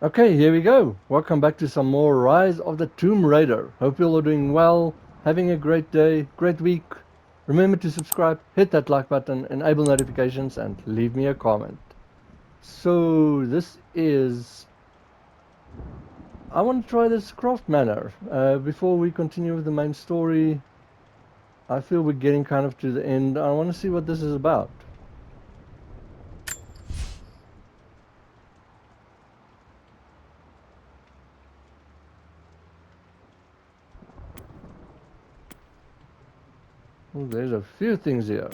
Okay, here we go. Welcome back to some more Rise of the Tomb Raider. Hope you all are doing well, having a great day, great week. Remember to subscribe, hit that like button, enable notifications, and leave me a comment. So, this is. I want to try this Croft Manor. Before we continue with the main story, I feel we're getting kind of to the end. I want to see what this is about. Oh, there's a few things here.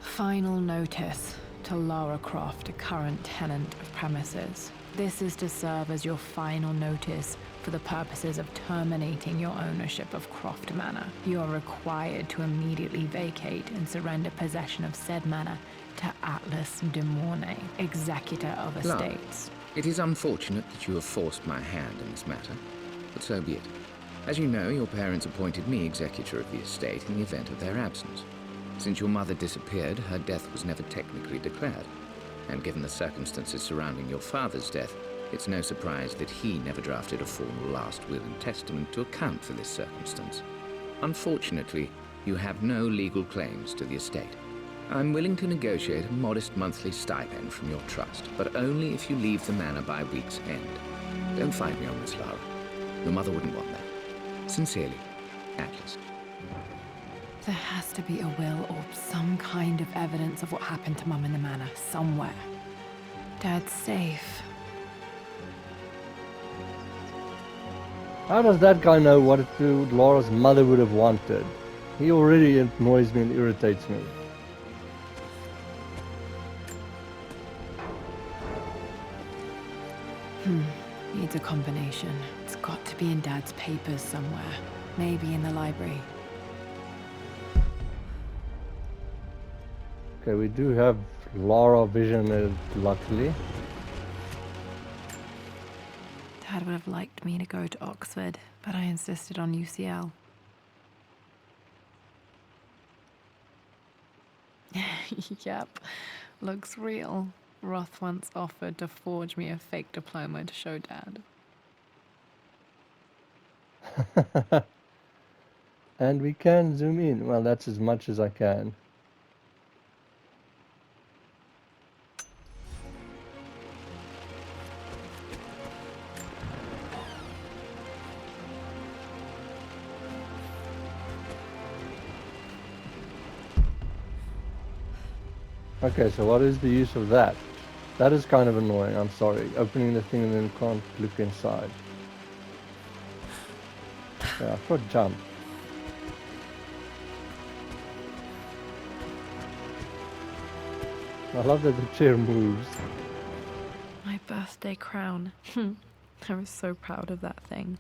Final notice to Lara Croft, a current tenant of premises. This is to serve as your final notice for the purposes of terminating your ownership of Croft Manor. You are required to immediately vacate and surrender possession of said manor to Atlas de Mornay, executor of estates. It is unfortunate that you have forced my hand in this matter, but so be it. As you know, your parents appointed me executor of the estate in the event of their absence. Since your mother disappeared, her death was never technically declared. And given the circumstances surrounding your father's death, it's no surprise that he never drafted a formal last will and testament to account for this circumstance. Unfortunately, you have no legal claims to the estate. I'm willing to negotiate a modest monthly stipend from your trust, but only if you leave the manor by week's end. Don't fight me on this, Lara. Your mother wouldn't want that. Sincerely, Atlas. There has to be a will or some kind of evidence of what happened to Mum in the manor somewhere. Dad's safe. How does that guy know what Laura's mother would have wanted? He already annoys me and irritates me. Needs a combination. It's got to be in Dad's papers somewhere. Maybe in the library. Okay, we do have Laura vision, luckily. Dad would have liked me to go to Oxford, but I insisted on UCL. Yep, looks real. Roth once offered to forge me a fake diploma to show Dad. And we can zoom in. Well, that's as much as I can. Okay, so what is the use of that? That is kind of annoying, I'm sorry. Opening the thing and then can't look inside. Yeah, I could jump. I love that the chair moves. My birthday crown. I was so proud of that thing.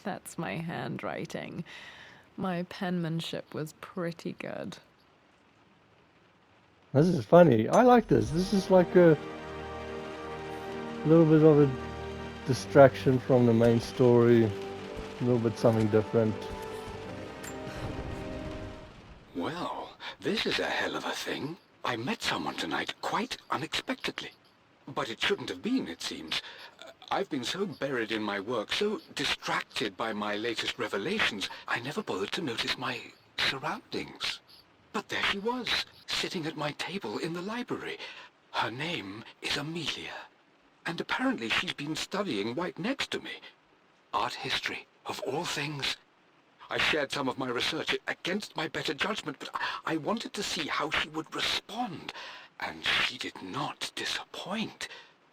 That's my handwriting. My penmanship was pretty good. This is funny. I like this. This is like a little bit of a distraction from the main story. A little bit something different. Well, this is a hell of a thing. I met someone tonight quite unexpectedly. But it shouldn't have been, it seems. I've been so buried in my work, so distracted by my latest revelations, I never bothered to notice my surroundings. But there she was, sitting at my table in the library. Her name is Amelia. And apparently she's been studying right next to me. Art history, of all things. I shared some of my research against my better judgment, but I wanted to see how she would respond. And she did not disappoint.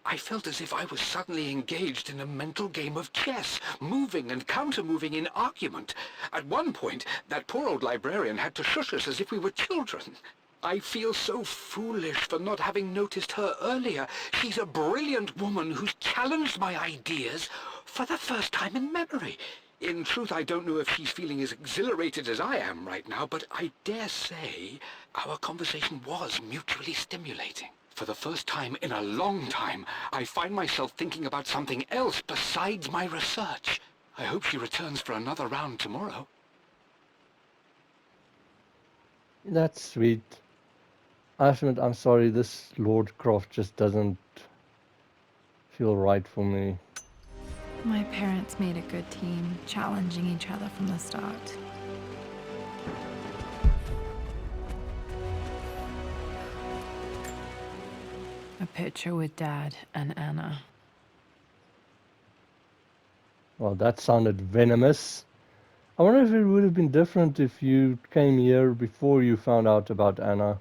I felt as if I was suddenly engaged in a mental game of chess, moving and counter-moving in argument. At one point, that poor old librarian had to shush us as if we were children. I feel so foolish for not having noticed her earlier. She's a brilliant woman who's challenged my ideas for the first time in memory. In truth, I don't know if she's feeling as exhilarated as I am right now, but I dare say our conversation was mutually stimulating. For the first time in a long time, I find myself thinking about something else besides my research. I hope she returns for another round tomorrow. That's sweet. I have to admit, I'm sorry, this Lord Croft just doesn't feel right for me. My parents made a good team, challenging each other from the start. A picture with Dad and Anna. Well, that sounded venomous. I wonder if it would have been different if you came here before you found out about Anna.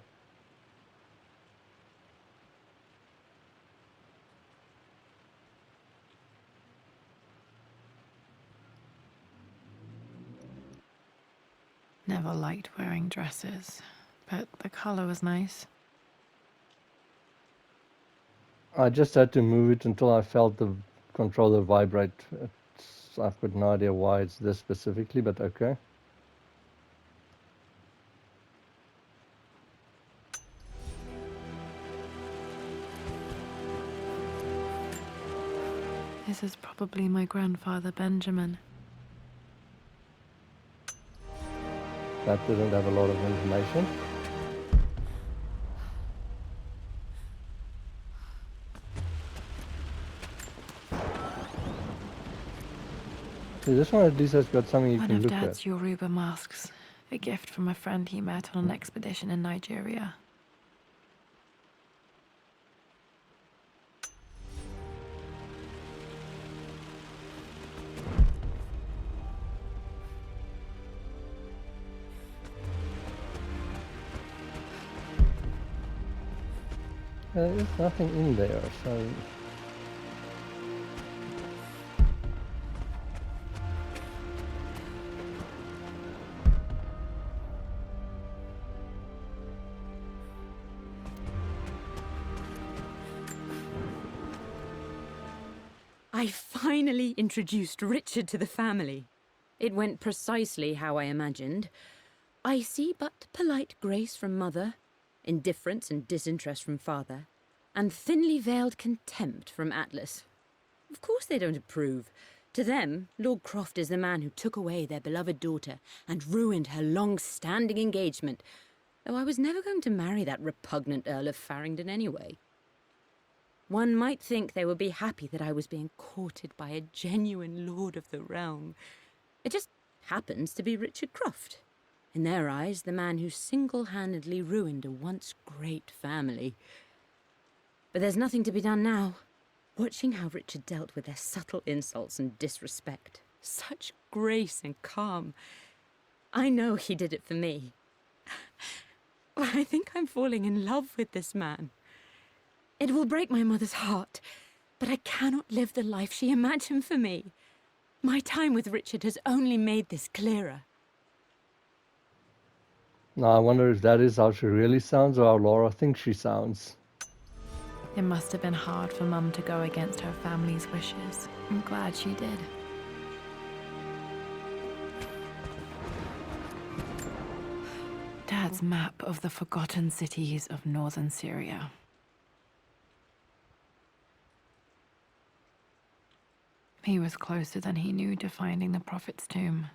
Never liked wearing dresses, but the color was nice. I just had to move it until I felt the controller vibrate. I've got no idea why it's this specifically, but okay. This is probably my grandfather Benjamin. That didn't have a lot of information. See, this one at least has got something you One can of look Dad's at. Yoruba masks, a gift from a friend he met on an expedition in Nigeria. There is nothing in there, so... I finally introduced Richard to the family. It went precisely how I imagined. I see but polite grace from mother, indifference and disinterest from father, and thinly veiled contempt from Atlas. Of course they don't approve. To them, Lord Croft is the man who took away their beloved daughter and ruined her long-standing engagement, though I was never going to marry that repugnant Earl of Farringdon anyway. One might think they would be happy that I was being courted by a genuine lord of the realm. It just happens to be Richard Croft. In their eyes, the man who single-handedly ruined a once great family. But there's nothing to be done now. Watching how Richard dealt with their subtle insults and disrespect. Such grace and calm. I know he did it for me. I think I'm falling in love with this man. It will break my mother's heart, but I cannot live the life she imagined for me. My time with Richard has only made this clearer. Now I wonder if that is how she really sounds or how Laura thinks she sounds. It must have been hard for Mum to go against her family's wishes. I'm glad she did. Dad's map of the forgotten cities of northern Syria. He was closer than he knew to finding the Prophet's tomb.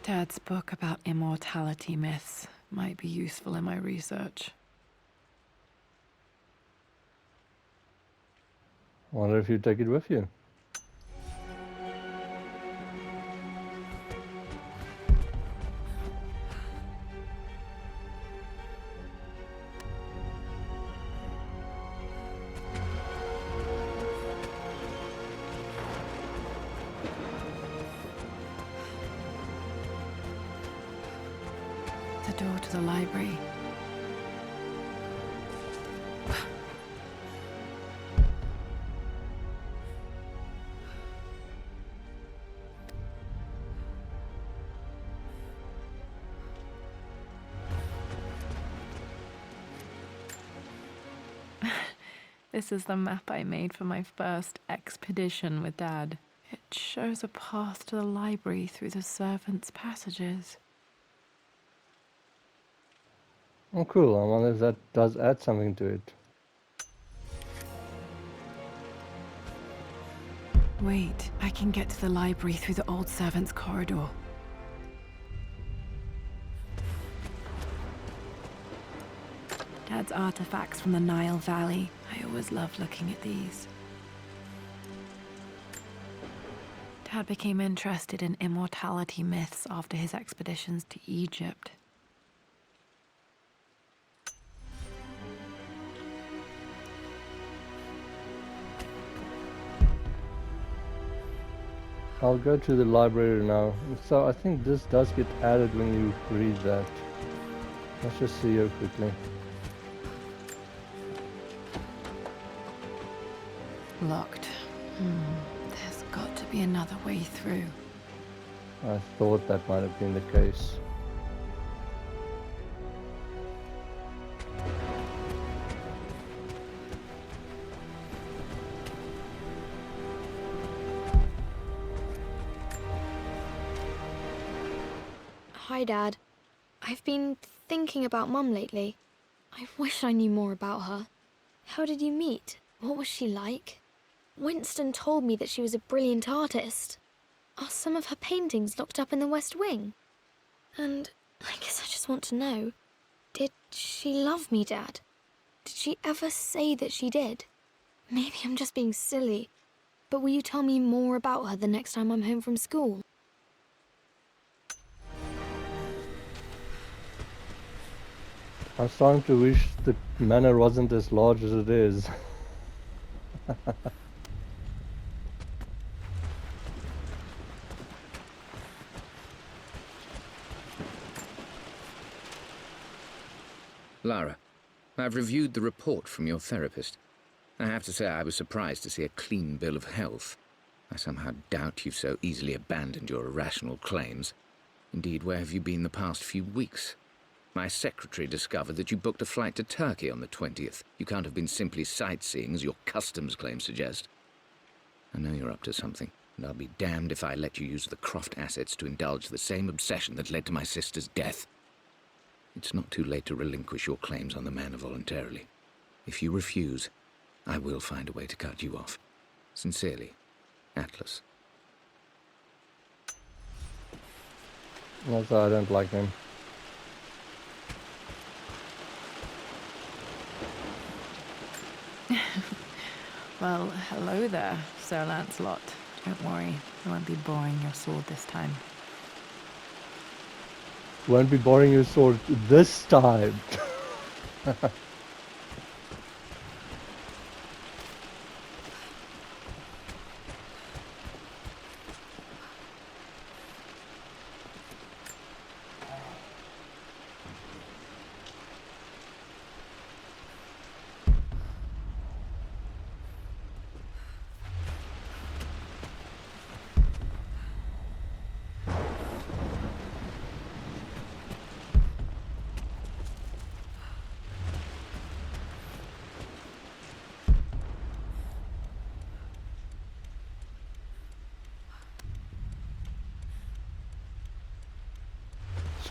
Dad's book about immortality myths might be useful in my research. Wonder if you take it with you. The door to the library. This is the map I made for my first expedition with Dad. It shows a path to the library through the servants' passages. Oh, cool. I wonder if that does add something to it. Wait, I can get to the library through the old servants' corridor. Dad's artifacts from the Nile Valley. I always loved looking at these. Dad became interested in immortality myths after his expeditions to Egypt. I'll go to the library now. So I think this does get added when you read that. Let's just see here quickly. Locked. There's got to be another way through. I thought that might have been the case. Hi, Dad. I've been thinking about Mum lately. I wish I knew more about her. How did you meet? What was she like? Winston told me that she was a brilliant artist. Are some of her paintings locked up in the West Wing? And I guess I just want to know, did she love me, Dad? Did she ever say that she did? Maybe I'm just being silly, but will you tell me more about her the next time I'm home from school? I'm starting to wish the manor wasn't as large as it is. Lara, I've reviewed the report from your therapist. I have to say I was surprised to see a clean bill of health. I somehow doubt you've so easily abandoned your irrational claims. Indeed, where have you been the past few weeks? My secretary discovered that you booked a flight to Turkey on the 20th. You can't have been simply sightseeing, as your customs claims suggest. I know you're up to something, and I'll be damned if I let you use the Croft assets to indulge the same obsession that led to my sister's death. It's not too late to relinquish your claims on the manor voluntarily. If you refuse, I will find a way to cut you off. Sincerely, Atlas. Also, I don't like him. Well, hello there, Sir Lancelot. Don't worry, I won't be boring your sword this time. Won't be boring your sword this time.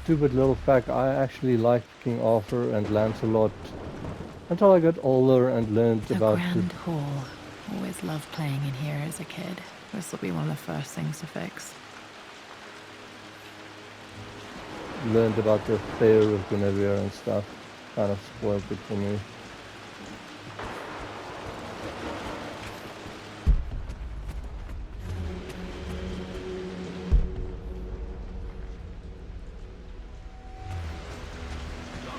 Stupid little fact, I actually liked King Arthur and Lancelot until I got older and learned The about Grand Hall. Always loved playing in here as a kid. This will be one of the first things to fix. learned about the fair of Guinevere and stuff. Kind of spoiled it for me.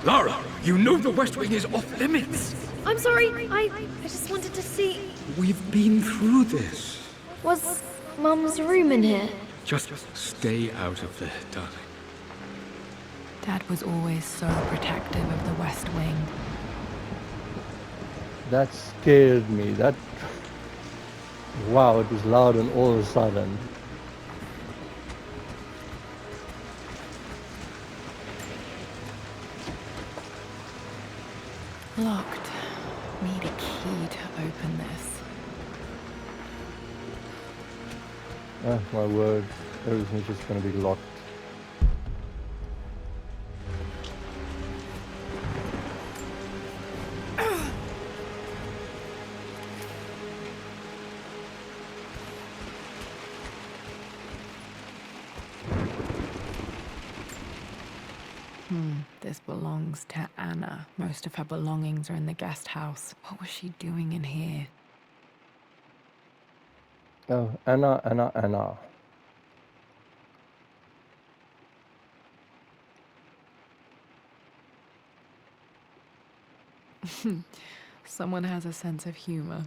Lara, you know the West Wing is off limits. I'm sorry, I just wanted to see... We've been through this. Was Mum's room in here? Just stay out of there, darling. Dad was always so protective of the West Wing. That scared me. That... Wow, it was loud and all of a sudden. Locked. Need a key to open this. Oh my word, everything's just gonna be locked. This belongs to Anna. Most of her belongings are in the guest house. What was she doing in here? Oh, Anna. Someone has a sense of humor.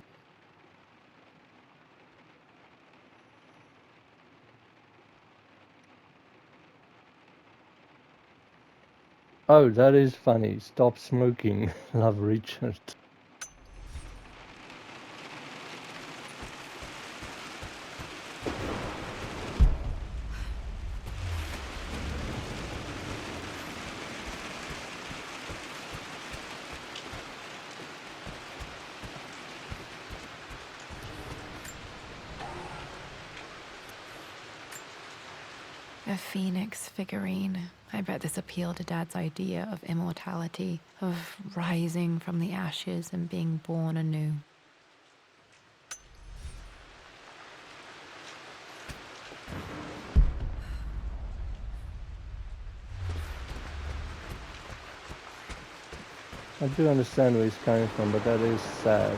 Oh, that is funny. Stop smoking. Love, Richard. A phoenix figurine. I bet this appealed to Dad's idea of immortality, of rising from the ashes and being born anew. I do understand where he's coming from, but that is sad.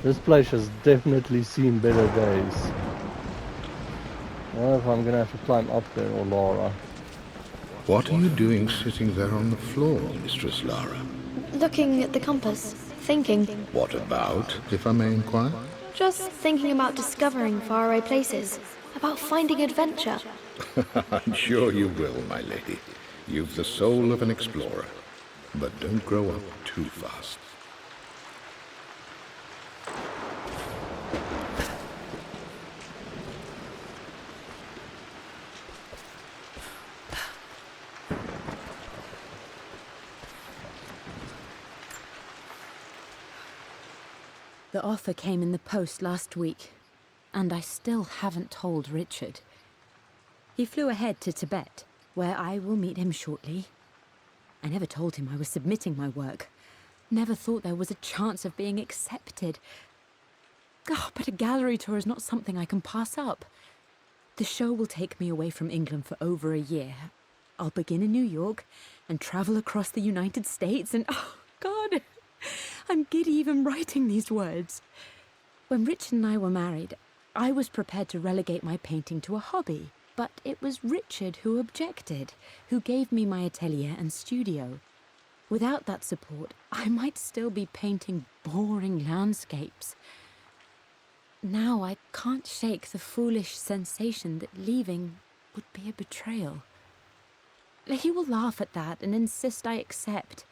This place has definitely seen better days. I don't know if I'm gonna have to climb up there or Laura. What are you doing sitting there on the floor, Mistress Lara? Looking at the compass, thinking. What about, if I may inquire? Just thinking about discovering faraway places, about finding adventure. I'm sure you will, my lady. You've the soul of an explorer. But don't grow up too fast. The offer came in the post last week, and I still haven't told Richard. He flew ahead to Tibet, where I will meet him shortly. I never told him I was submitting my work. Never thought there was a chance of being accepted. Oh, but a gallery tour is not something I can pass up. The show will take me away from England for over a year. I'll begin in New York and travel across the United States and, oh, God, I'm giddy even writing these words. When Richard and I were married, I was prepared to relegate my painting to a hobby, but it was Richard who objected, who gave me my atelier and studio. Without that support, I might still be painting boring landscapes. Now I can't shake the foolish sensation that leaving would be a betrayal. He will laugh at that and insist I accept,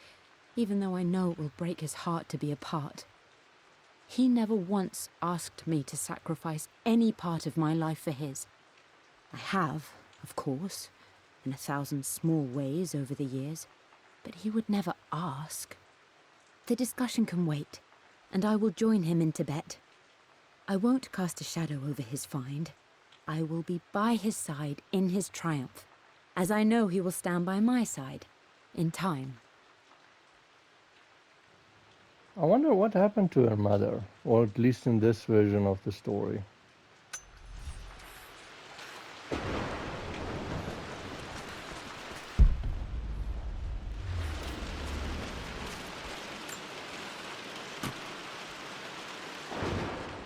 even though I know it will break his heart to be apart. He never once asked me to sacrifice any part of my life for his. I have, of course, in 1,000 small ways over the years, but he would never ask. The discussion can wait, and I will join him in Tibet. I won't cast a shadow over his find. I will be by his side in his triumph, as I know he will stand by my side, in time. I wonder what happened to her mother, or at least in this version of the story.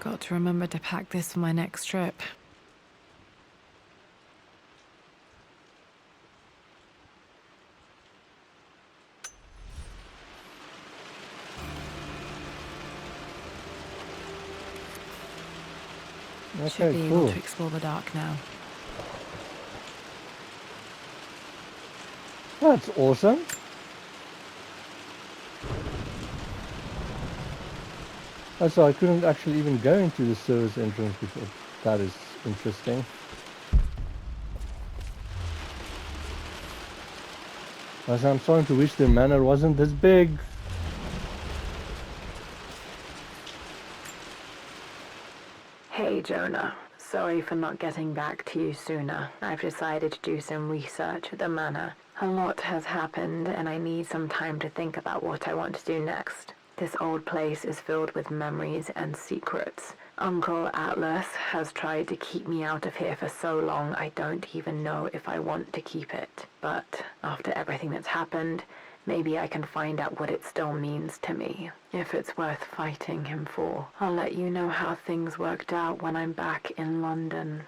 Got to remember to pack this for my next trip. Should Okay, be able cool. to explore the dark now. That's awesome. Oh, so I couldn't actually even go into the service entrance before. That is interesting. As I'm starting to wish the manor wasn't this big. Hey Jonah, sorry for not getting back to you sooner. I've decided to do some research at the manor. A lot has happened and I need some time to think about what I want to do next. This old place is filled with memories and secrets. Uncle Atlas has tried to keep me out of here for so long I don't even know if I want to keep it. But after everything that's happened, maybe I can find out what it still means to me. If it's worth fighting him for. I'll let you know how things worked out when I'm back in London.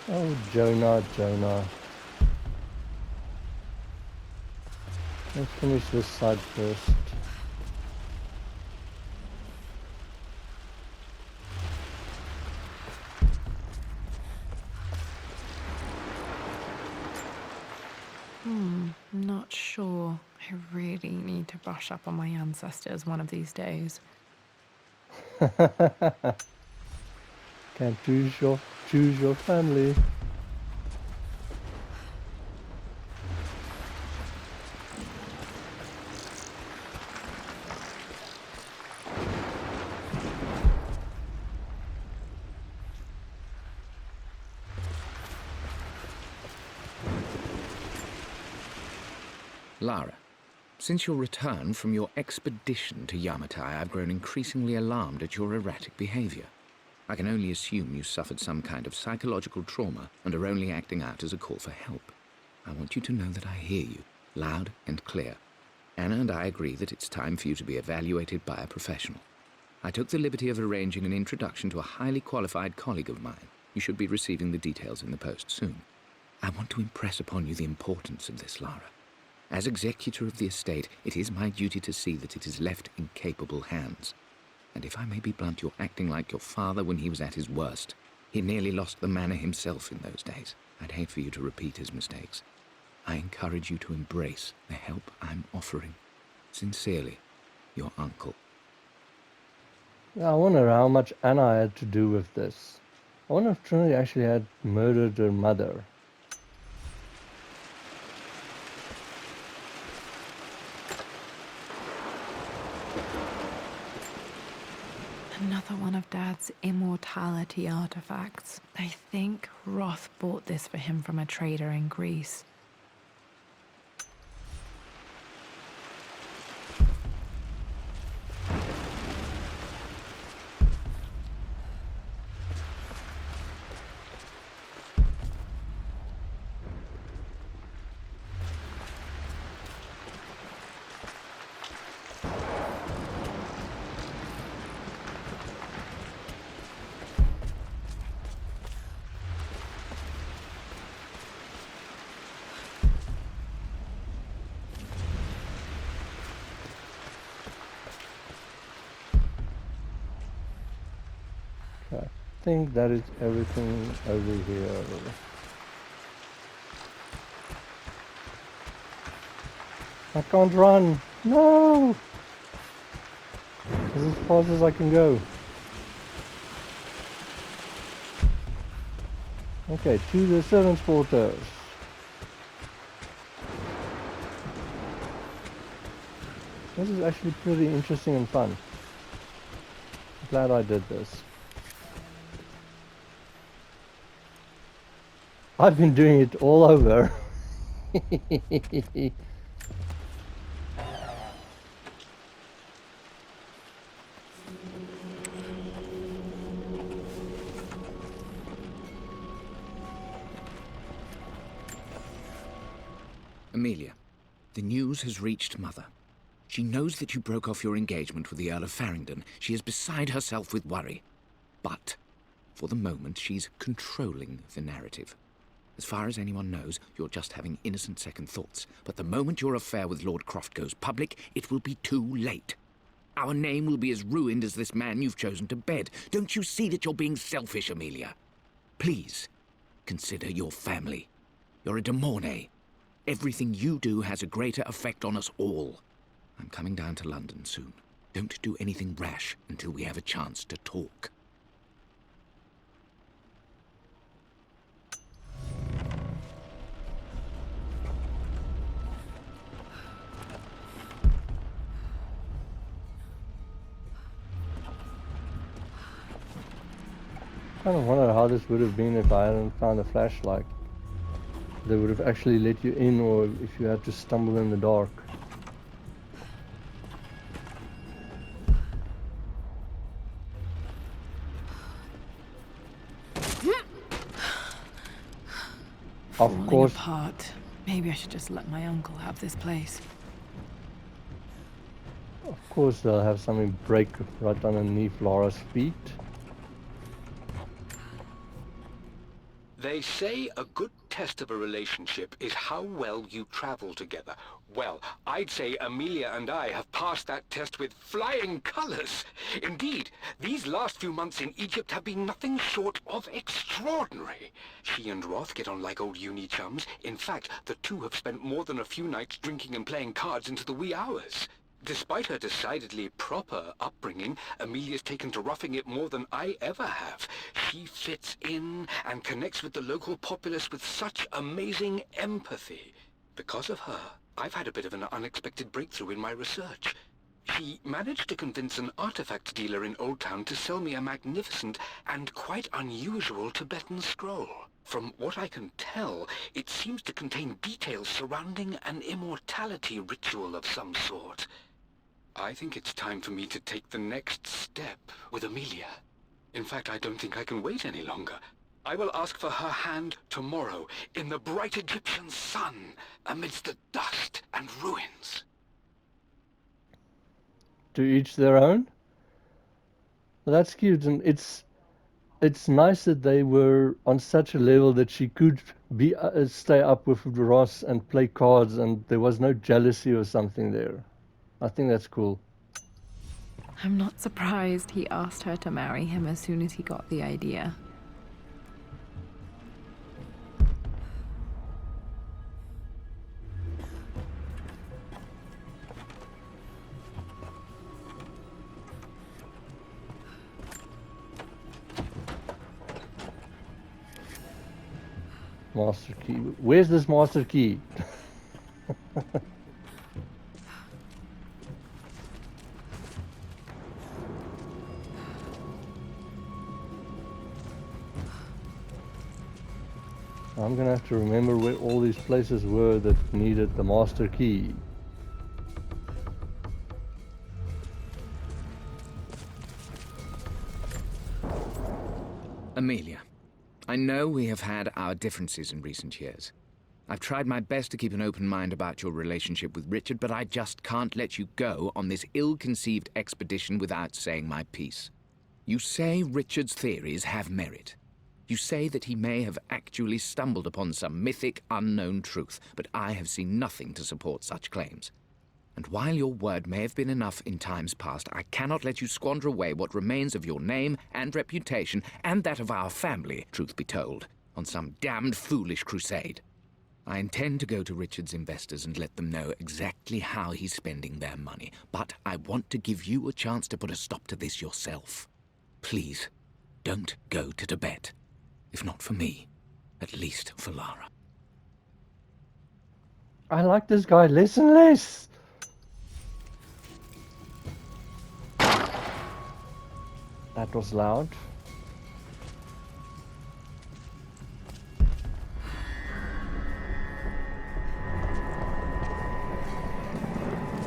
Oh, Jonah, Jonah. Let's finish this side first. Not sure. I really need to brush up on my ancestors one of these days. Can't choose your family. Lara, since your return from your expedition to Yamatai, I've grown increasingly alarmed at your erratic behavior. I can only assume you suffered some kind of psychological trauma and are only acting out as a call for help. I want you to know that I hear you, loud and clear. Anna and I agree that it's time for you to be evaluated by a professional. I took the liberty of arranging an introduction to a highly qualified colleague of mine. You should be receiving the details in the post soon. I want to impress upon you the importance of this, Lara. As executor of the estate, it is my duty to see that it is left in capable hands. And if I may be blunt, you're acting like your father when he was at his worst. He nearly lost the manor himself in those days. I'd hate for you to repeat his mistakes. I encourage you to embrace the help I'm offering. Sincerely, your uncle. I wonder how much Anna had to do with this. I wonder if Trinity actually had murdered her mother. Another one of Dad's immortality artifacts. I think Roth bought this for him from a trader in Greece. I think that is everything over here. I can't run! No! This is as fast as I can go. Okay, to the servants' quarters. This is actually pretty interesting and fun. Glad I did this. I've been doing it all over. Amelia, the news has reached Mother. She knows that you broke off your engagement with the Earl of Farringdon. She is beside herself with worry. But, for the moment, she's controlling the narrative. As far as anyone knows, you're just having innocent second thoughts. But the moment your affair with Lord Croft goes public, it will be too late. Our name will be as ruined as this man you've chosen to bed. Don't you see that you're being selfish, Amelia? Please, consider your family. You're a de Mornay. Everything you do has a greater effect on us all. I'm coming down to London soon. Don't do anything rash until we have a chance to talk. I kind of wonder how this would have been if I hadn't found a flashlight. They would have actually let you in, or if you had to stumble in the dark. Of Falling course, apart. Maybe I should just let my uncle have this place. they'll have something break right underneath Laura's feet. They say a good test of a relationship is how well you travel together. Well, I'd say Amelia and I have passed that test with flying colors. Indeed, these last few months in Egypt have been nothing short of extraordinary. She and Roth get on like old uni chums. In fact, the two have spent more than a few nights drinking and playing cards into the wee hours. Despite her decidedly proper upbringing, Amelia's taken to roughing it more than I ever have. She fits in and connects with the local populace with such amazing empathy. Because of her, I've had a bit of an unexpected breakthrough in my research. She managed to convince an artifact dealer in Old Town to sell me a magnificent and quite unusual Tibetan scroll. From what I can tell, it seems to contain details surrounding an immortality ritual of some sort. I think it's time for me to take the next step with Amelia. In fact, I don't think I can wait any longer. I will ask for her hand tomorrow, in the bright Egyptian sun, amidst the dust and ruins. To each their own? Well, that's cute, and it's nice that they were on such a level that she could be stay up with Ross and play cards, and there was no jealousy or something there. I think that's cool. I'm not surprised he asked her to marry him as soon as he got the idea. Master key. Where's this master key? I'm gonna have to remember where all these places were that needed the master key. Amelia, I know we have had our differences in recent years. I've tried my best to keep an open mind about your relationship with Richard, but I just can't let you go on this ill-conceived expedition without saying my piece. You say Richard's theories have merit. You say that he may have actually stumbled upon some mythic, unknown truth, but I have seen nothing to support such claims. And while your word may have been enough in times past, I cannot let you squander away what remains of your name and reputation, and that of our family, truth be told, on some damned foolish crusade. I intend to go to Richard's investors and let them know exactly how he's spending their money, but I want to give you a chance to put a stop to this yourself. Please, don't go to Tibet. If not for me, at least for Lara. I like this guy less and less. That was loud.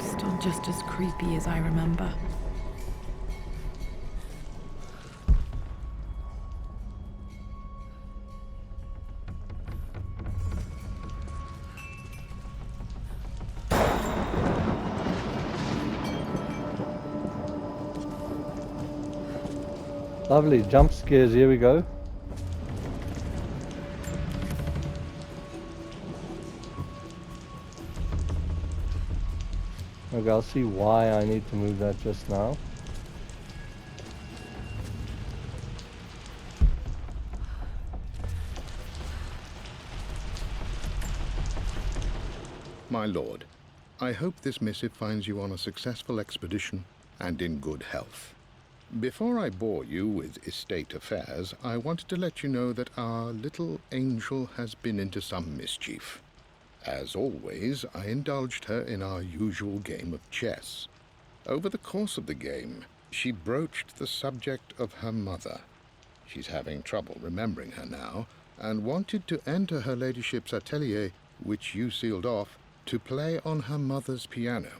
Still just as creepy as I remember. Lovely jump scares, here we go. Okay, I'll see why I need to move that just now. My lord, I hope this missive finds you on a successful expedition and in good health. Before I bore you with estate affairs, I wanted to let you know that our little angel has been into some mischief. As always, I indulged her in our usual game of chess. Over the course of the game, she broached the subject of her mother. She's having trouble remembering her now, and wanted to enter her ladyship's atelier, which you sealed off, to play on her mother's piano.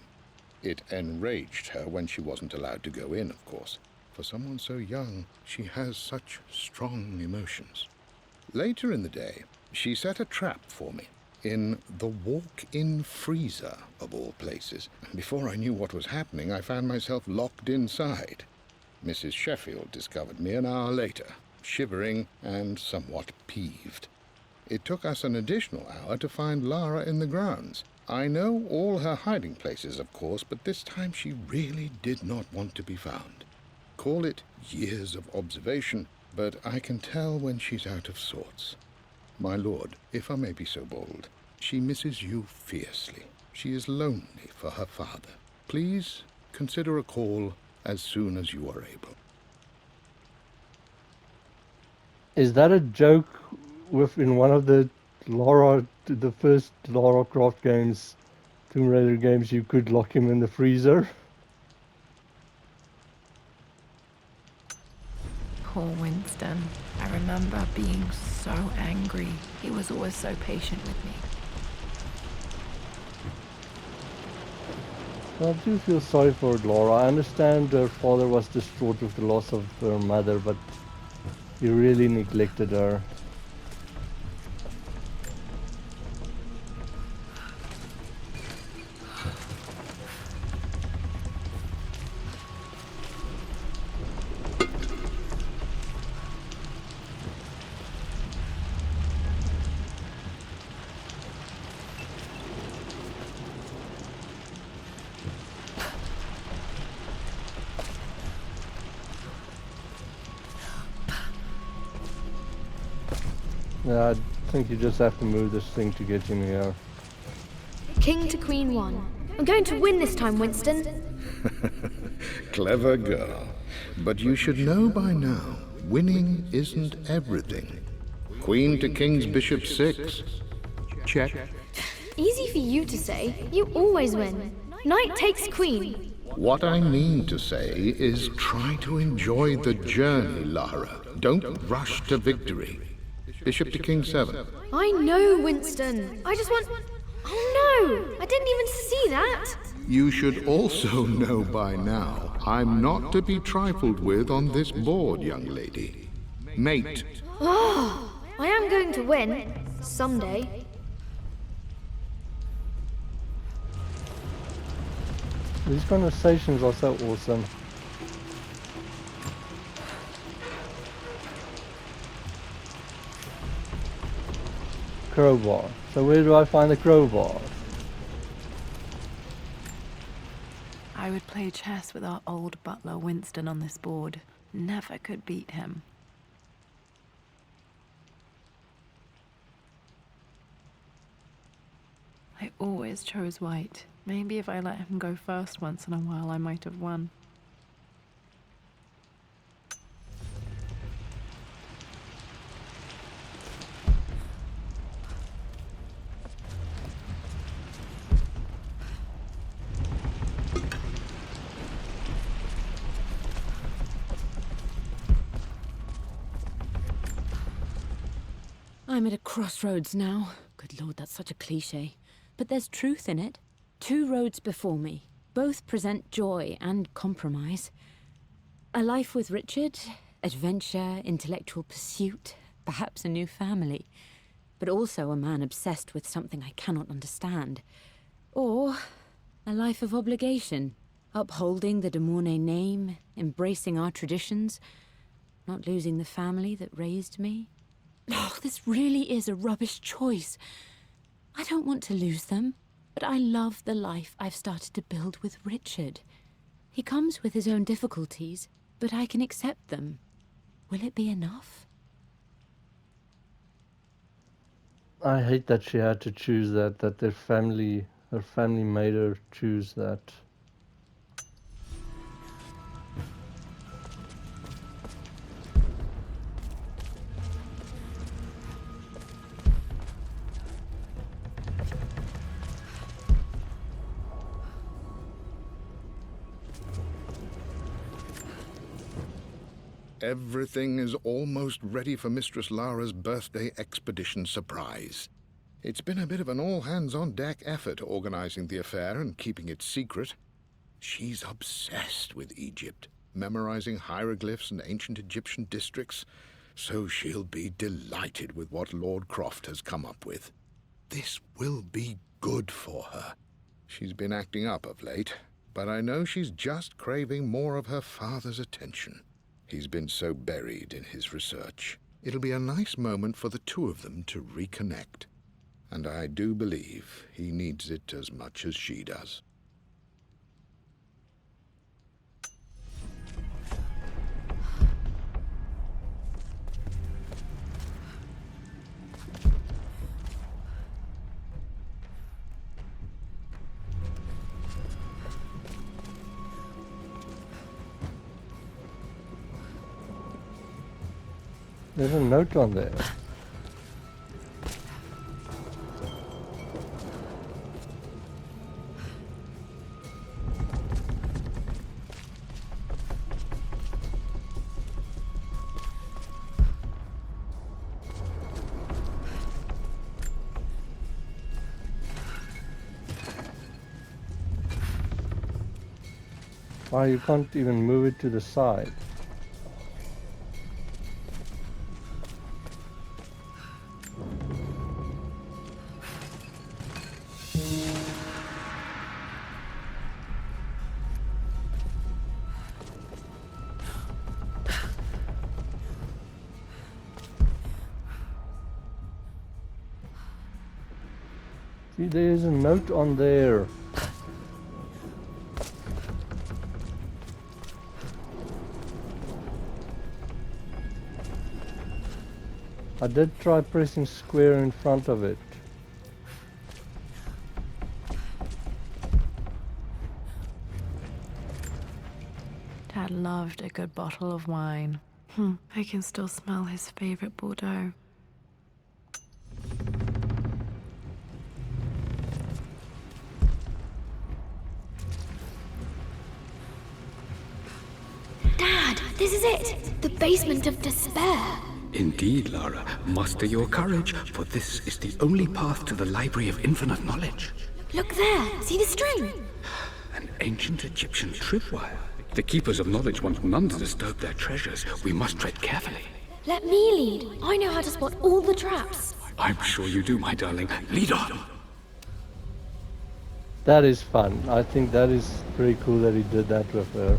It enraged her when she wasn't allowed to go in, of course. For someone so young, she has such strong emotions. Later in the day, she set a trap for me in the walk-in freezer, of all places. And before I knew what was happening, I found myself locked inside. Mrs. Sheffield discovered me an hour later, shivering and somewhat peeved. It took us an additional hour to find Lara in the grounds. I know all her hiding places, of course, but this time she really did not want to be found. Call it years of observation, but I can tell when she's out of sorts. My lord, if I may be so bold, she misses you fiercely. She is lonely for her father. Please consider a call as soon as you are able. Is that a joke within one of the first Lara Croft games, Tomb Raider games, you could lock him in the freezer? Poor Winston. I remember being so angry. He was always so patient with me. I do feel sorry for Laura. I understand her father was distraught with the loss of her mother, but he really neglected her. Yeah, I think you just have to move this thing to get in here. King to Queen 1. I'm going to win this time, Winston. Clever girl. But you should know by now, winning isn't everything. Queen to King's Bishop 6. Check. Easy for you to say. You always win. Knight takes Queen. What I mean to say is try to enjoy the journey, Lara. Don't rush to victory. Bishop to King 7. I know, Winston. I just want... Oh no! I didn't even see that! You should also know by now, I'm not to be trifled with on this board, young lady. Mate. Oh, I am going to win. Someday. These conversations are so awesome. Crowbar. So where do I find the crowbar? I would play chess with our old butler Winston on this board. Never could beat him. I always chose white. Maybe if I let him go first once in a while, I might have won. I'm at a crossroads now. Good Lord, that's such a cliche. But there's truth in it. 2 roads before me. Both present joy and compromise. A life with Richard, adventure, intellectual pursuit, perhaps a new family. But also a man obsessed with something I cannot understand. Or a life of obligation, upholding the de Mornay name, embracing our traditions, not losing the family that raised me. Oh, this really is a rubbish choice. I don't want to lose them. But I love the life I've started to build with Richard. He comes with his own difficulties, but I can accept them. Will it be enough? I hate that she had to choose that, that her family made her choose that. Everything is almost ready for Mistress Lara's birthday expedition surprise. It's been a bit of an all-hands-on-deck effort organizing the affair and keeping it secret. She's obsessed with Egypt, memorizing hieroglyphs and ancient Egyptian districts, so she'll be delighted with what Lord Croft has come up with. This will be good for her. She's been acting up of late, but I know she's just craving more of her father's attention. He's been so buried in his research. It'll be a nice moment for the two of them to reconnect. And I do believe he needs it as much as she does. There's a note on there. Wow, you can't even move it to the side. See, there's a note on there. I did try pressing square in front of it. Dad loved a good bottle of wine. I can still smell his favorite Bordeaux. Dad, this is it! The basement of despair! Indeed, Lara. Muster your courage, for this is the only path to the Library of Infinite Knowledge. Look there! See the string? An ancient Egyptian tripwire. The Keepers of Knowledge want none to disturb their treasures. We must tread carefully. Let me lead. I know how to spot all the traps. I'm sure you do, my darling. Lead on! That is fun. I think that is pretty cool that he did that with her.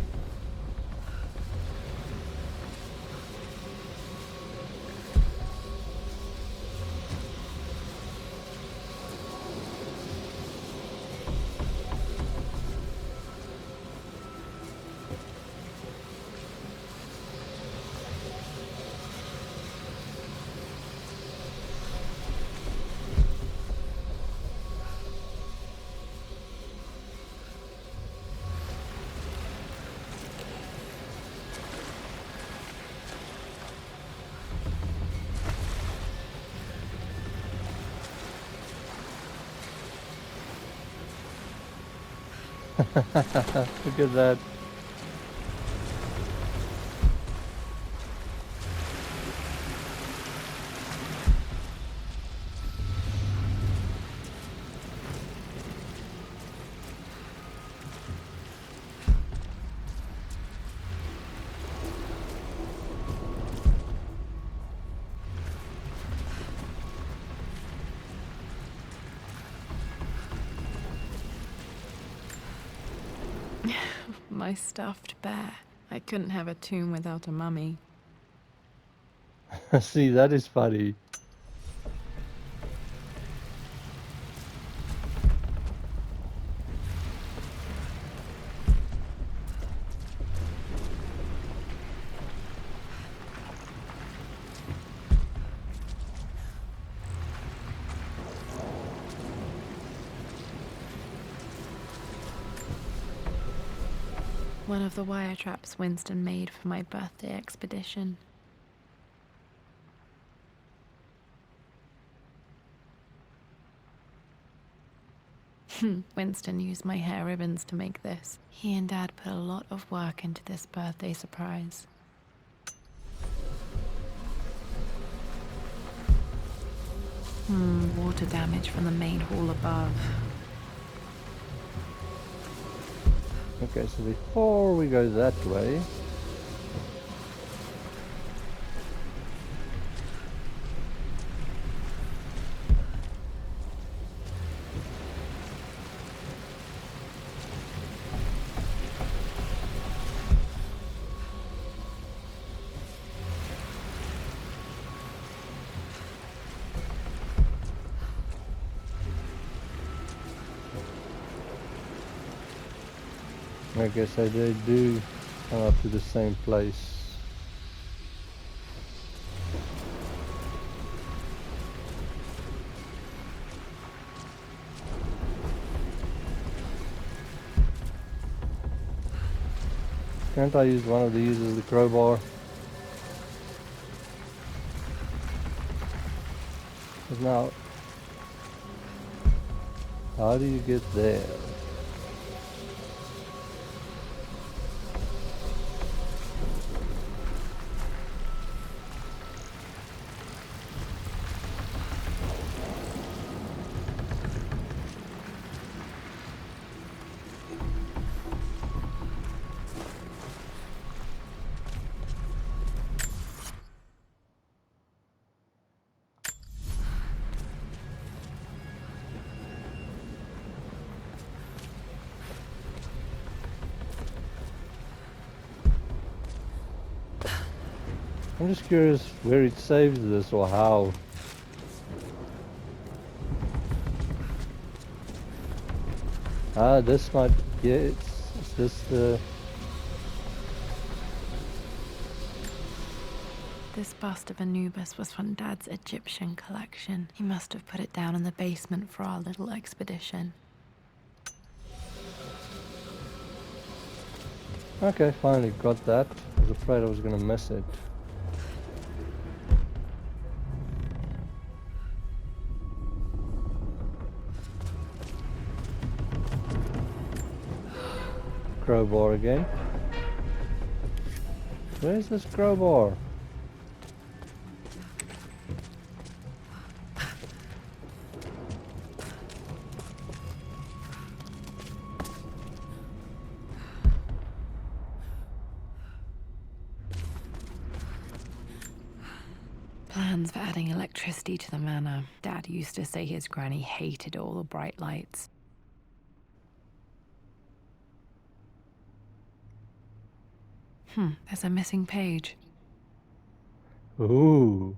Look at that. My stuffed bear. I couldn't have a tomb without a mummy. See, that is funny. One of the wire traps Winston made for my birthday expedition. Winston used my hair ribbons to make this. He and Dad put a lot of work into this birthday surprise. Water damage from the main hall above. Okay, so before we go that way, I guess they do come up to the same place. Can't I use one of these as the crowbar? But now, how do you get there? I'm just curious where it saves this or how. This might, yeah, it's just the... This bust of Anubis was from Dad's Egyptian collection. He must have put it down in the basement for our little expedition. Okay, finally got that. I was afraid I was gonna miss it. Crowbar again. Where's this crowbar? Plans for adding electricity to the manor. Dad used to say his granny hated all the bright lights. There's a missing page. Ooh.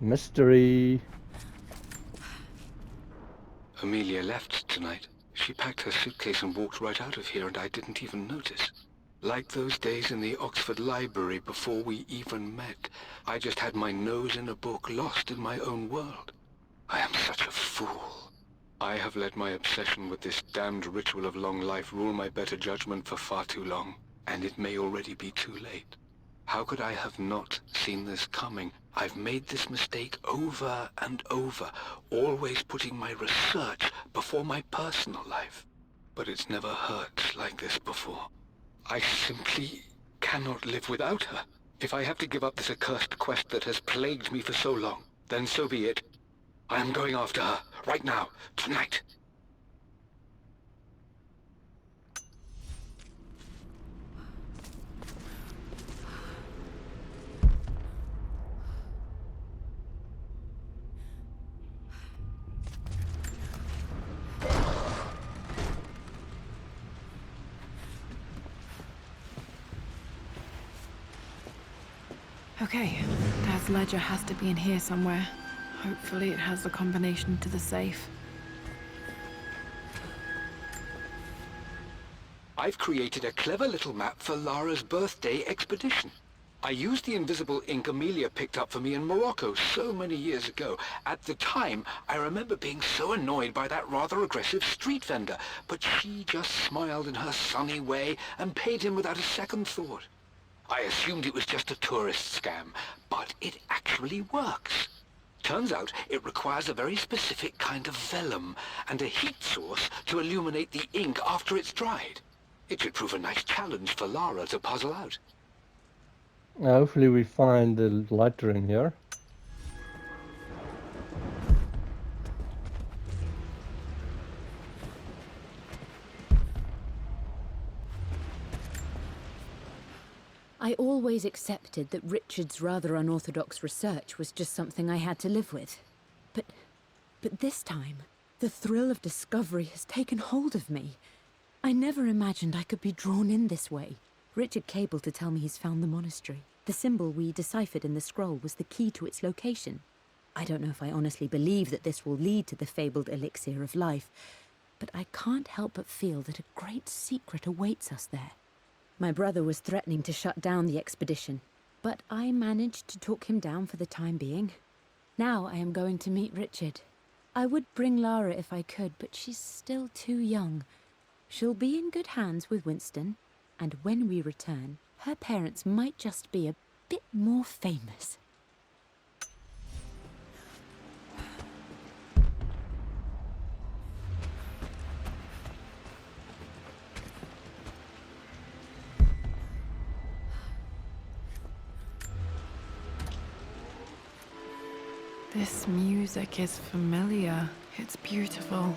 Mystery. Amelia left tonight. She packed her suitcase and walked right out of here, and I didn't even notice. Like those days in the Oxford Library before we even met. I just had my nose in a book, lost in my own world. I am such a fool. I have let my obsession with this damned ritual of long life rule my better judgment for far too long, and it may already be too late. How could I have not seen this coming? I've made this mistake over and over, always putting my research before my personal life. But it's never hurt like this before. I simply cannot live without her. If I have to give up this accursed quest that has plagued me for so long, then so be it. I am going after her, right now, tonight. Okay, Dad's ledger has to be in here somewhere. Hopefully it has the combination to the safe. I've created a clever little map for Lara's birthday expedition. I used the invisible ink Amelia picked up for me in Morocco so many years ago. At the time, I remember being so annoyed by that rather aggressive street vendor, but she just smiled in her sunny way and paid him without a second thought. I assumed it was just a tourist scam, but it actually works. Turns out it requires a very specific kind of vellum and a heat source to illuminate the ink after it's dried. It should prove a nice challenge for Lara to puzzle out. Hopefully we find the lighter in here. I always accepted that Richard's rather unorthodox research was just something I had to live with. But this time, the thrill of discovery has taken hold of me. I never imagined I could be drawn in this way. Richard cabled to tell me he's found the monastery. The symbol we deciphered in the scroll was the key to its location. I don't know if I honestly believe that this will lead to the fabled elixir of life, but I can't help but feel that a great secret awaits us there. My brother was threatening to shut down the expedition, but I managed to talk him down for the time being. Now I am going to meet Richard. I would bring Lara if I could, but she's still too young. She'll be in good hands with Winston, and when we return, her parents might just be a bit more famous. This music is familiar. It's beautiful.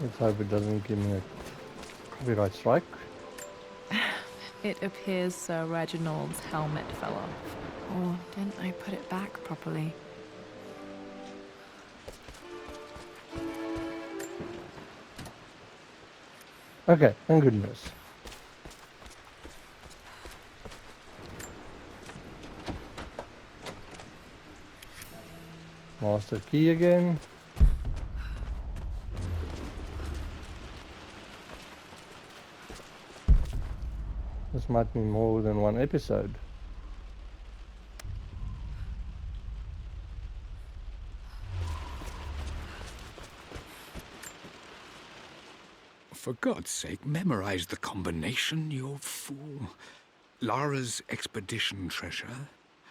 Let's hope it doesn't give me a copyright strike. It appears Sir Reginald's helmet fell off. Or didn't I put it back properly? Okay, thank goodness. Master key again. This might be more than one episode. For God's sake, memorize the combination, you fool. Lara's expedition treasure,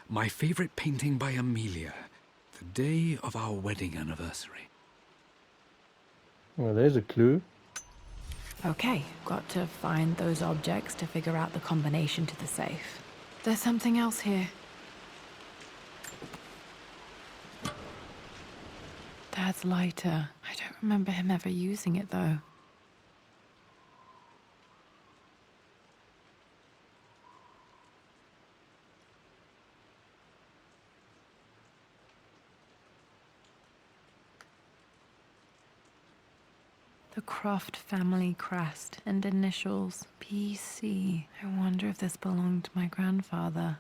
my favorite painting by Amelia, the day of our wedding anniversary. Well, there's a clue. Okay, got to find those objects to figure out the combination to the safe. There's something else here. Dad's lighter. I don't remember him ever using it, though. The Croft family crest and initials PC. I wonder if this belonged to my grandfather.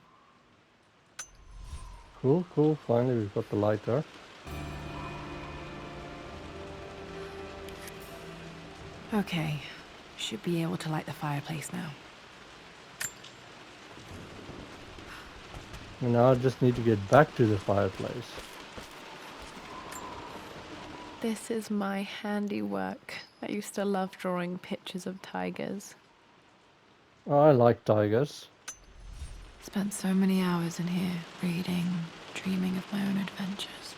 Cool, cool. Finally, we've got the lighter. Okay, should be able to light the fireplace now. And now I just need to get back to the fireplace. This is my handiwork. I used to love drawing pictures of tigers. Oh, I like tigers. Spent so many hours in here, reading, dreaming of my own adventures.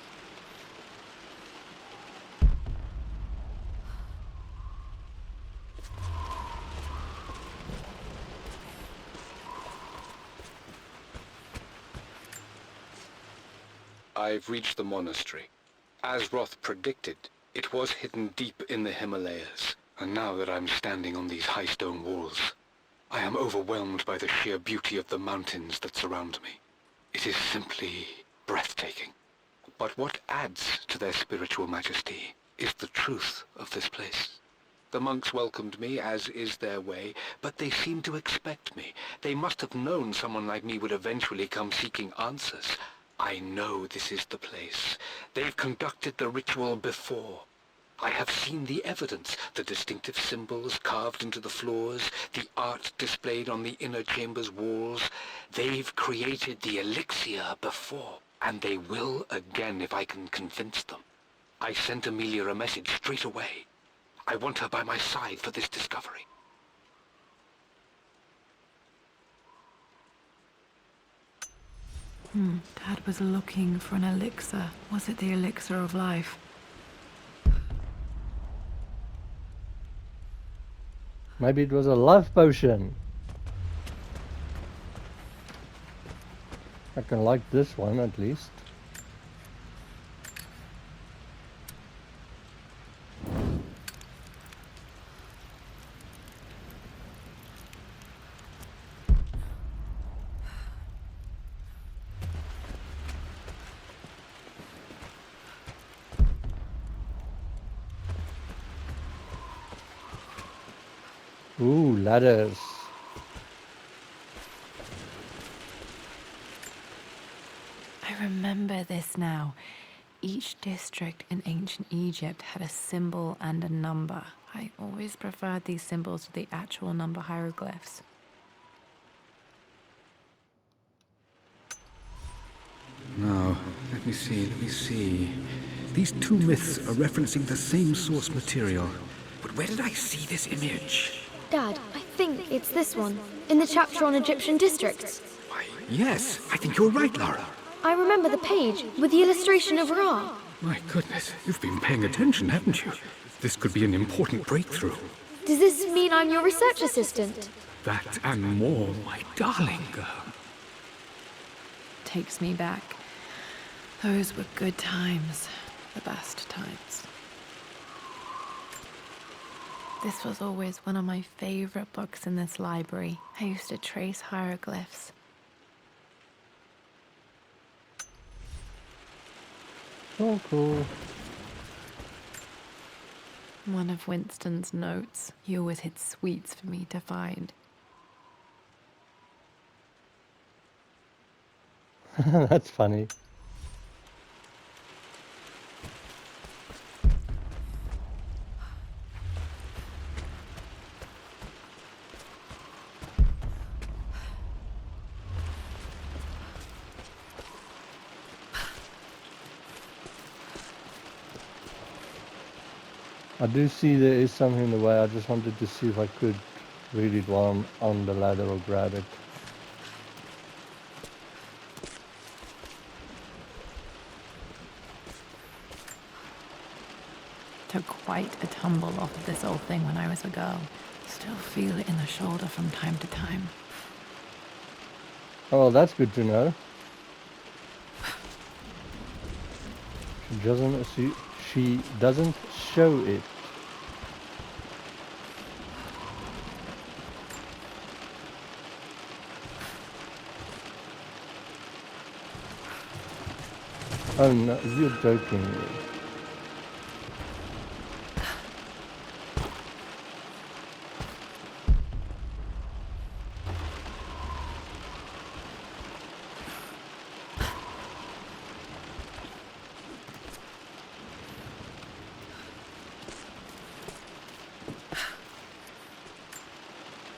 I've reached the monastery. As Roth predicted, it was hidden deep in the Himalayas, and now that I'm standing on these high stone walls, I am overwhelmed by the sheer beauty of the mountains that surround me. It is simply breathtaking. But what adds to their spiritual majesty is the truth of this place. The monks welcomed me, as is their way, but they seemed to expect me. They must have known someone like me would eventually come seeking answers. I know this is the place. They've conducted the ritual before. I have seen the evidence, the distinctive symbols carved into the floors, the art displayed on the inner chamber's walls. They've created the elixir before, and they will again if I can convince them. I sent Amelia a message straight away. I want her by my side for this discovery. Dad was looking for an elixir. Was it the elixir of life? Maybe it was a love potion. I can like this one at least. Ooh, ladders. I remember this now. Each district in ancient Egypt had a symbol and a number. I always preferred these symbols to the actual number hieroglyphs. Now, let me see. These two myths are referencing the same source material. But where did I see this image? Dad, I think it's this one, in the chapter on Egyptian districts. Why, yes, I think you're right, Lara. I remember the page with the illustration of Ra. My goodness, you've been paying attention, haven't you? This could be an important breakthrough. Does this mean I'm your research assistant? That and more, my darling girl. Takes me back. Those were good times. The best times. This was always one of my favorite books in this library. I used to trace hieroglyphs. Oh, cool. One of Winston's notes. He always hid sweets for me to find. That's funny. I do see there is something in the way. I just wanted to see if I could read it while I'm on the ladder or grab it. Took quite a tumble off of this old thing when I was a girl. Still feel it in the shoulder from time to time. Oh, that's good to know. She doesn't show it. Oh no, you're joking me.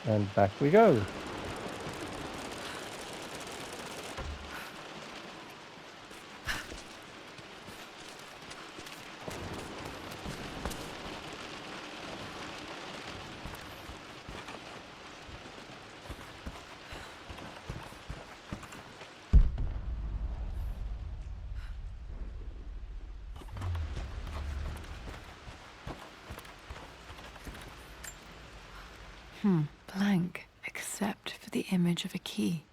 And back we go. Blank, except for the image of a key.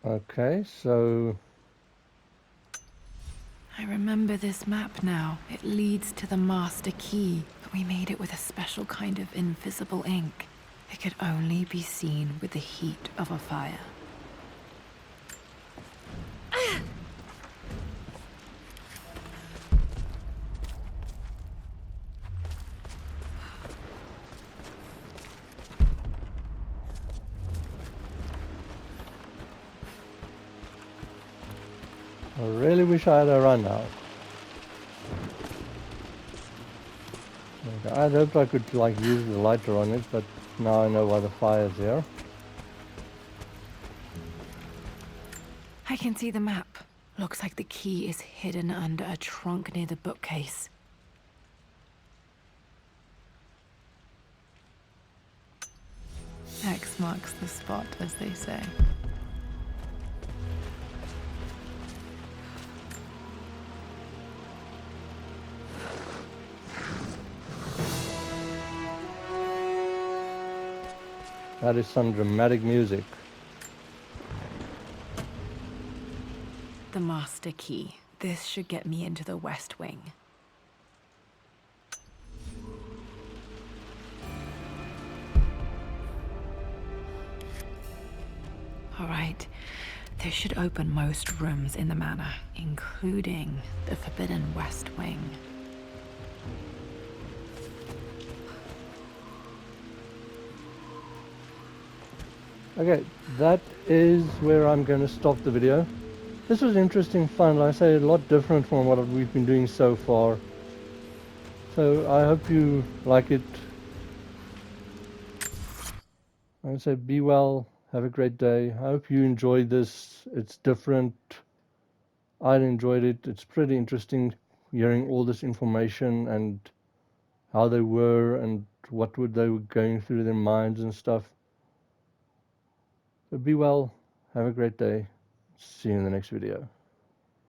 Okay, so I remember this map now. It leads to the master key, but we made it with a special kind of invisible ink. It could only be seen with the heat of a fire. I really wish I had a run now. Okay, I'd hoped I could like use the lighter on it, but now I know why the fire's here. I can see the map. Looks like the key is hidden under a trunk near the bookcase. X marks the spot, as they say. That is some dramatic music. The master key. This should get me into the West Wing. All right. This should open most rooms in the manor, including the Forbidden West Wing. Okay, that is where I'm going to stop the video. This was interesting fun, like I say, a lot different from what we've been doing so far. So I hope you like it. I would say be well, have a great day. I hope you enjoyed this. It's different. I enjoyed it. It's pretty interesting hearing all this information and how they were and they were going through their minds and stuff. So be well, have a great day. See you in the next video.